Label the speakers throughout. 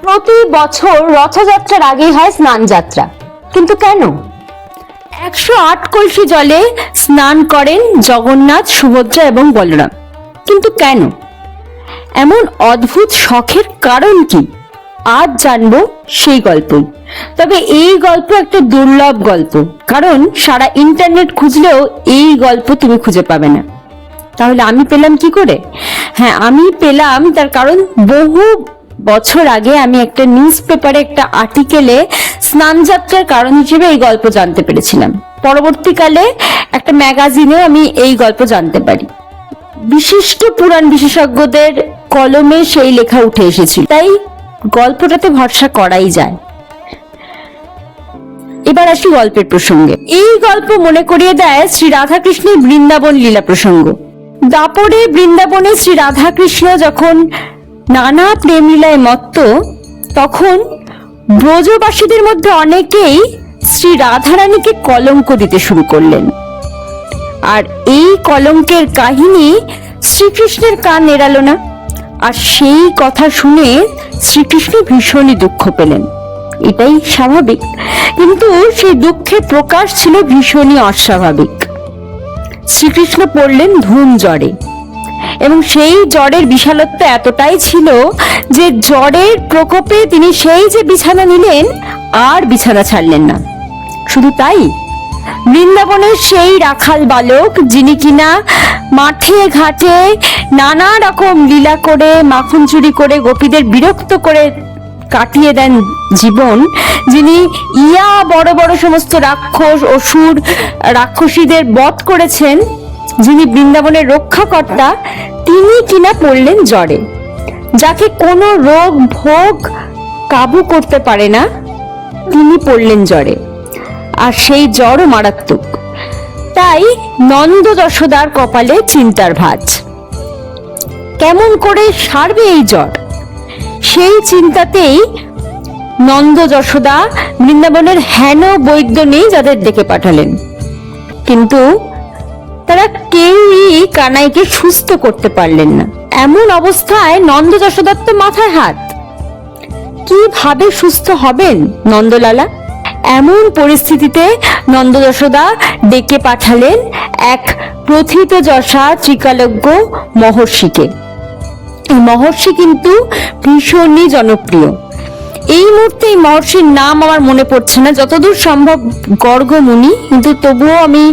Speaker 1: প্রতি বছর রথযাত্রার আগে হয় স্নান যাত্রা, কিন্তু কেন? 108 কলসি জলে স্নান করেন জগন্নাথ, সুভদ্রা এবং বলরাম, কিন্তু কেন? এমন অদ্ভুত শখের কারণ কি? আজ জানবো সেই গল্পই। তবে এই গল্প একটা দুর্লভ গল্প, কারণ সারা ইন্টারনেট খুঁজলেও এই গল্প তুমি খুঁজে পাবে না। তাহলে আমি পেলাম কি করে? হ্যাঁ, আমি পেলাম তার কারণ বহু বছর আগে আমি একটা নিউজ পেপারে একটা আর্টিকেলে স্নানযাত্রার কারণ হিসেবে এই গল্প জানতে পেরেছিলাম। পরবর্তীকালে একটা ম্যাগাজিনে আমি এই গল্প জানতে পারি। বিশিষ্ট পুরাণ বিশেষজ্ঞদের কলমে সেই লেখা উঠে এসেছিল, তাই গল্পটাতে ভরসা করাই যায়। এবার আসি গল্পের প্রসঙ্গে। এই গল্প মনে করিয়ে দেয় শ্রী রাধাকৃষ্ণের বৃন্দাবন লীলা প্রসঙ্গ। দাপরে বৃন্দাবনে শ্রী রাধাকৃষ্ণ যখন নানা প্রেম লীলায় মত্ত, তখন ব্রজবাসীদের মধ্যে অনেকেই শ্রী রাধারানীকে কলঙ্ক দিতে শুরু করলেন। আর এই কলঙ্কের কাহিনী শ্রীকৃষ্ণের কান এড়ালো না। আর সেই কথা শুনে শ্রীকৃষ্ণ ভীষণই দুঃখ পেলেন। এটাই স্বাভাবিক, কিন্তু সেই দুঃখের প্রকাশ ছিল ভীষণই অস্বাভাবিক। শ্রীকৃষ্ণ পড়লেন ধূম জ্বরে, এবং সেই জ্বরের বিশালত্ব এতটাই ছিল যে জ্বরের প্রকোপে তিনি সেই যে বিছানা নিলেন আর বিছানা ছাড়লেন না। শুধু তাই, বৃন্দাবনের সেই রাখাল বালক, যিনি কিনা মাঠে ঘাটে নানা রকম লীলা করে, মাখন চুরি করে, গোপীদের বিরক্ত করে কাটিয়ে দেন জীবন, যিনি ইয়া বড় বড় সমস্ত রাক্ষস, অসুর, রাক্ষসীদের বধ করেছেন, যিনি বৃন্দাবনের রক্ষাকর্তা, তিনি কিনা পড়লেন জ্বরে। যাকে কোনো রোগ ভোগ কাবু করতে পারে না, তিনি পড়লেন জ্বরে। আর সেই জ্বরও মারাত্মক। তাই নন্দ যশোদার কপালে চিন্তার ভাঁজ। কেমন করে সারবে এই জ্বর? সেই চিন্তাতেই নন্দ যশোদা বৃন্দাবনের হেন বৈদ্য নেই যাদের ডেকে পাঠালেন, কিন্তু তারা কেউই কানাইকে সুস্থ করতে পারলেন না। এমন অবস্থায় নন্দ যশোদার তো মাথায় হাত। কিভাবে সুস্থ হবেন নন্দলালা? এমন পরিস্থিতিতে নন্দ যশোদা ডেকে পাঠালেন এক প্রথিতযশা ত্রিকালজ্ঞ মহর্ষিকে। এই মহর্ষি কিন্তু ভীষণই জনপ্রিয়। এই মুহূর্তে এই মহর্ষির নাম আমার মনে পড়ছে না, যতদূর সম্ভব গর্গ মুনি, কিন্তু তবুও আমি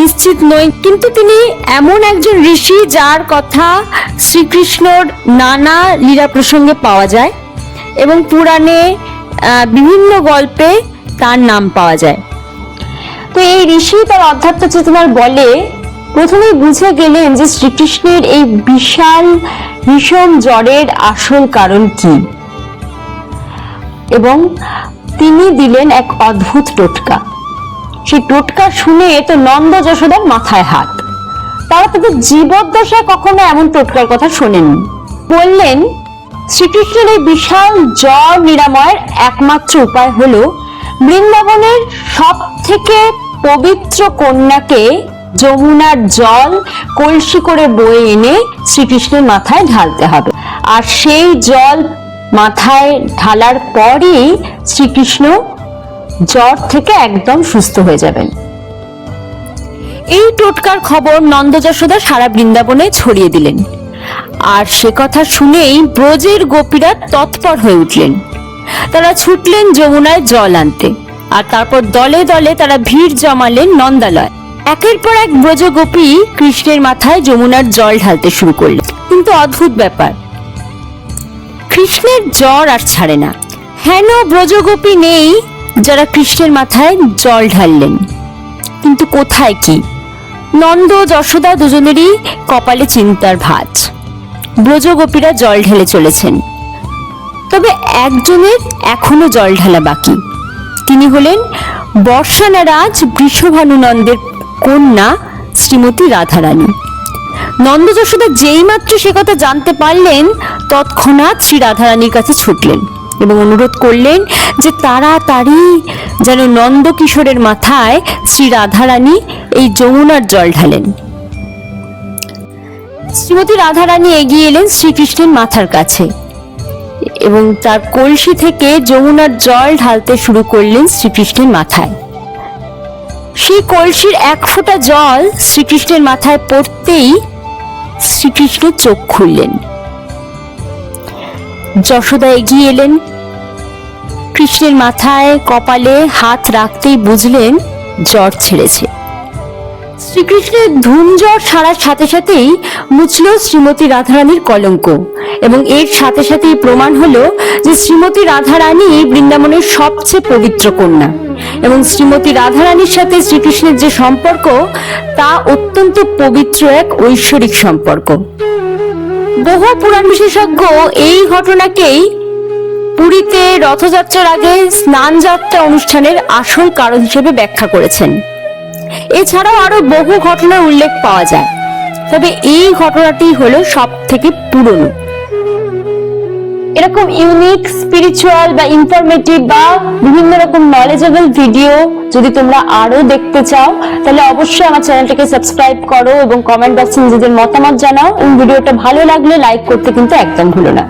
Speaker 1: নিশ্চিত নই। কিন্তু তিনি এমন একজন ঋষি যার কথা শ্রীকৃষ্ণর নানা লীলা প্রসঙ্গে পাওয়া যায়, এবং পুরাণে বিভিন্ন গল্পে তার নাম পাওয়া যায়। তো এই ঋষি তার অধ্যাত্ম চেতনার বলে প্রথমেই বুঝে গেলেন যে শ্রীকৃষ্ণের এই বিশাল ভীষণ জ্বরের আসল কারণ কি, এবং তিনি দিলেন এক অদ্ভুত টোটকা। সেই টোটকা শুনে তো নন্দ যশোদার মাথায় হাত। তারা তাদের জীবদ্দশায় কখনো এমন টোটকার কথা শোনেননি। বললেন, শ্রীকৃষ্ণের এই বিশাল জ্বর নিরাময়ের একমাত্র উপায় হলো বৃন্দাবনের সব থেকে পবিত্র কন্যাকে যমুনার জল কলসি করে বয়ে এনে শ্রীকৃষ্ণের মাথায় ঢালতে হবে। আর সেই জল মাথায় ঢালার পরই শ্রীকৃষ্ণ জ্বর থেকে একদম সুস্থ হয়ে যাবেন। এই টোটকার খবর নন্দ যশোদা সারা বৃন্দাবনে ছড়িয়ে দিলেন। আর সে কথা শুনেই ব্রজের গোপীরা তৎপর হয়ে উঠলেন। তারা ছুটলেন যমুনায় জল আনতে, আর তারপর দলে দলে তারা ভিড় জমালেন নন্দালয়। একের পর এক ব্রজ গোপী কৃষ্ণের মাথায় যমুনার জল ঢালতে শুরু করলেন। কিন্তু অদ্ভুত ব্যাপার, কৃষ্ণের জ্বর আর ছাড়ে না। হেন ব্রজগোপী নেই যারা কৃষ্ণের মাথায় জল ঢাললেন। কিন্তু কোথায় কি? নন্দ যশোদা দুজনেরই কপালে চিন্তার ভাঁজ। ব্রজগোপীরা জল ঢেলে চলেছেন, তবে একজনের এখনো জল ঢালা বাকি। তিনি হলেন বর্ষানারাজ বৃষভানুনন্দের কন্যা শ্রীমতী রাধারানী। নন্দ যশোদা যেই মাত্র সে কথা জানতে পারলেন, তৎক্ষণাৎ শ্রী রাধারানীর কাছে ছুটলেন এবং অনুরোধ করলেন যে তাড়াতাড়ি যেন নন্দ কিশোরের মাথায় শ্রী রাধারানী এই যমুনার জল ঢালেন। শ্রীমতী রাধারানী এগিয়ে এলেন শ্রীকৃষ্ণের মাথার কাছে এবং তার কলসি থেকে যমুনার জল ঢালতে শুরু করলেন শ্রীকৃষ্ণের মাথায়। সেই কলসির এক ফোঁটা জল শ্রীকৃষ্ণের মাথায় পড়তেই শ্রীকৃষ্ণ চোখ খুললেন। যশোদা এগিয়ে এলেন, কৃষ্ণের মাথায় কপালে হাত রাখতেই বুঝলেন জ্বর ছেড়েছে। শ্রীকৃষ্ণের ধুম জ্বর ছাড়ার সাথে সাথেই মুছল শ্রীমতী রাধারানীর কলঙ্ক, এবং এর সাথে সাথেই প্রমাণ হলো যে শ্রীমতী রাধারানী বৃন্দাবনের সবচেয়ে পবিত্র কন্যা, এবং শ্রীমতী রাধারানীর সাথে শ্রীকৃষ্ণের যে সম্পর্ক তা অত্যন্ত পবিত্র এক ঐশ্বরিক সম্পর্ক। বহু পুরাণ বিশেষজ্ঞ এই ঘটনাকেই পুরীতে রথযাত্রার আগে স্নান যাত্রা অনুষ্ঠানের আসল কারণ হিসেবে ব্যাখ্যা করেছেন। এছাড়াও আরো বহু ঘটনার উল্লেখ পাওয়া যায়, তবে এই ঘটনাটি হলো সব থেকে পুরনো। এরকম ইউনিক, স্পিরিচুয়াল বা ইনফরমেটিভ বা বিভিন্ন রকম নলেজেবল ভিডিও যদি তোমরা আরো দেখতে চাও, তাহলে অবশ্যই আমার চ্যানেলটাকে সাবস্ক্রাইব করো এবং কমেন্ট বক্সে নিজেদের মতামত জানাও, এবং ভিডিওটা ভালো লাগলে লাইক করতে কিন্তু একদম ভুলো না।